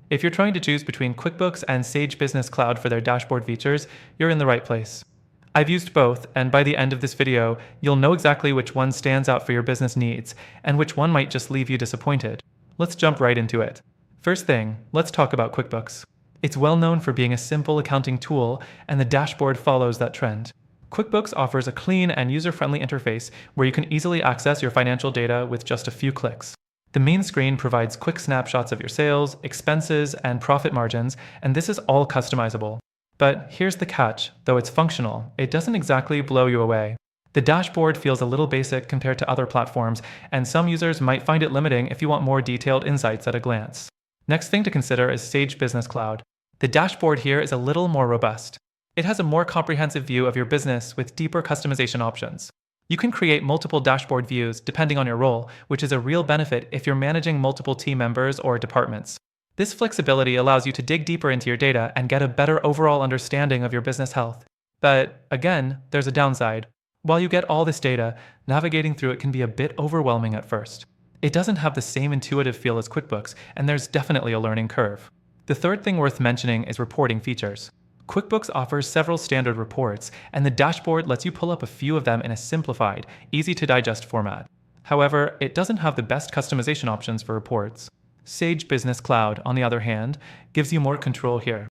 If you're trying to choose between QuickBooks and Sage Business Cloud for their dashboard features, you're in the right place. I've used both, and by the end of this video, you'll know exactly which one stands out for your business needs, and which one might just leave you disappointed. Let's jump right into it. First thing, let's talk about QuickBooks. It's well known for being a simple accounting tool, and the dashboard follows that trend. QuickBooks offers a clean and user-friendly interface where you can easily access your financial data with just a few clicks. The main screen provides quick snapshots of your sales, expenses, and profit margins, and this is all customizable. But here's the catch: though it's functional, it doesn't exactly blow you away. The dashboard feels a little basic compared to other platforms, and some users might find it limiting if you want more detailed insights at a glance. Next thing to consider is Sage Business Cloud. The dashboard here is a little more robust. It has a more comprehensive view of your business with deeper customization options. You can create multiple dashboard views depending on your role, which is a real benefit if you're managing multiple team members or departments. This flexibility allows you to dig deeper into your data and get a better overall understanding of your business health. But again, there's a downside. While you get all this data, navigating through it can be a bit overwhelming at first. It doesn't have the same intuitive feel as QuickBooks, and there's definitely a learning curve. The third thing worth mentioning is reporting features. QuickBooks offers several standard reports, and the dashboard lets you pull up a few of them in a simplified, easy-to-digest format. However, it doesn't have the best customization options for reports. Sage Business Cloud, on the other hand, gives you more control here.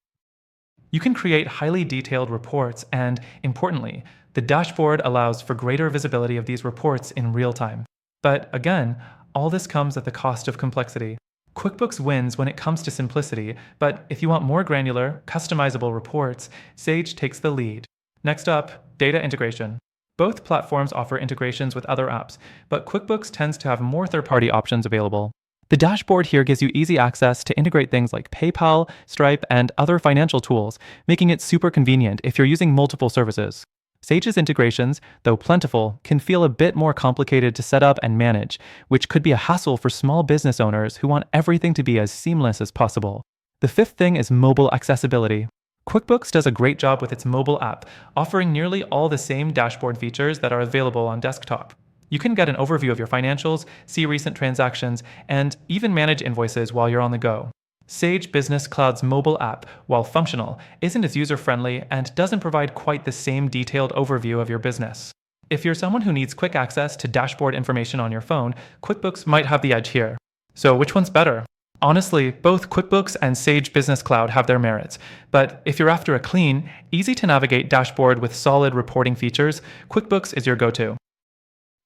You can create highly detailed reports, and, importantly, the dashboard allows for greater visibility of these reports in real time. But again, all this comes at the cost of complexity. QuickBooks wins when it comes to simplicity, but if you want more granular, customizable reports, Sage takes the lead. Next up, data integration. Both platforms offer integrations with other apps, but QuickBooks tends to have more third-party options available. The dashboard here gives you easy access to integrate things like PayPal, Stripe, and other financial tools, making it super convenient if you're using multiple services. Sage's integrations, though plentiful, can feel a bit more complicated to set up and manage, which could be a hassle for small business owners who want everything to be as seamless as possible. The fifth thing is mobile accessibility. QuickBooks does a great job with its mobile app, offering nearly all the same dashboard features that are available on desktop. You can get an overview of your financials, see recent transactions, and even manage invoices while you're on the go. Sage Business Cloud's mobile app, while functional, isn't as user-friendly and doesn't provide quite the same detailed overview of your business. If you're someone who needs quick access to dashboard information on your phone, QuickBooks might have the edge here. So which one's better? Honestly, both QuickBooks and Sage Business Cloud have their merits, but if you're after a clean, easy-to-navigate dashboard with solid reporting features, QuickBooks is your go-to.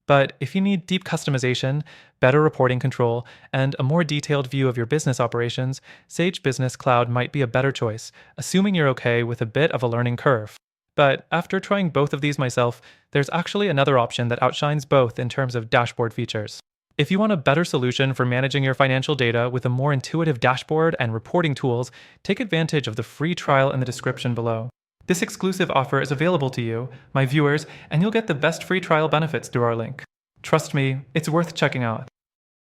But if you need deep customization, better reporting control, and a more detailed view of your business operations, Sage Business Cloud might be a better choice, assuming you're okay with a bit of a learning curve. But after trying both of these myself, there's actually another option that outshines both in terms of dashboard features. If you want a better solution for managing your financial data with a more intuitive dashboard and reporting tools, take advantage of the free trial in the description below. This exclusive offer is available to you, my viewers, and you'll get the best free trial benefits through our link. Trust me, it's worth checking out.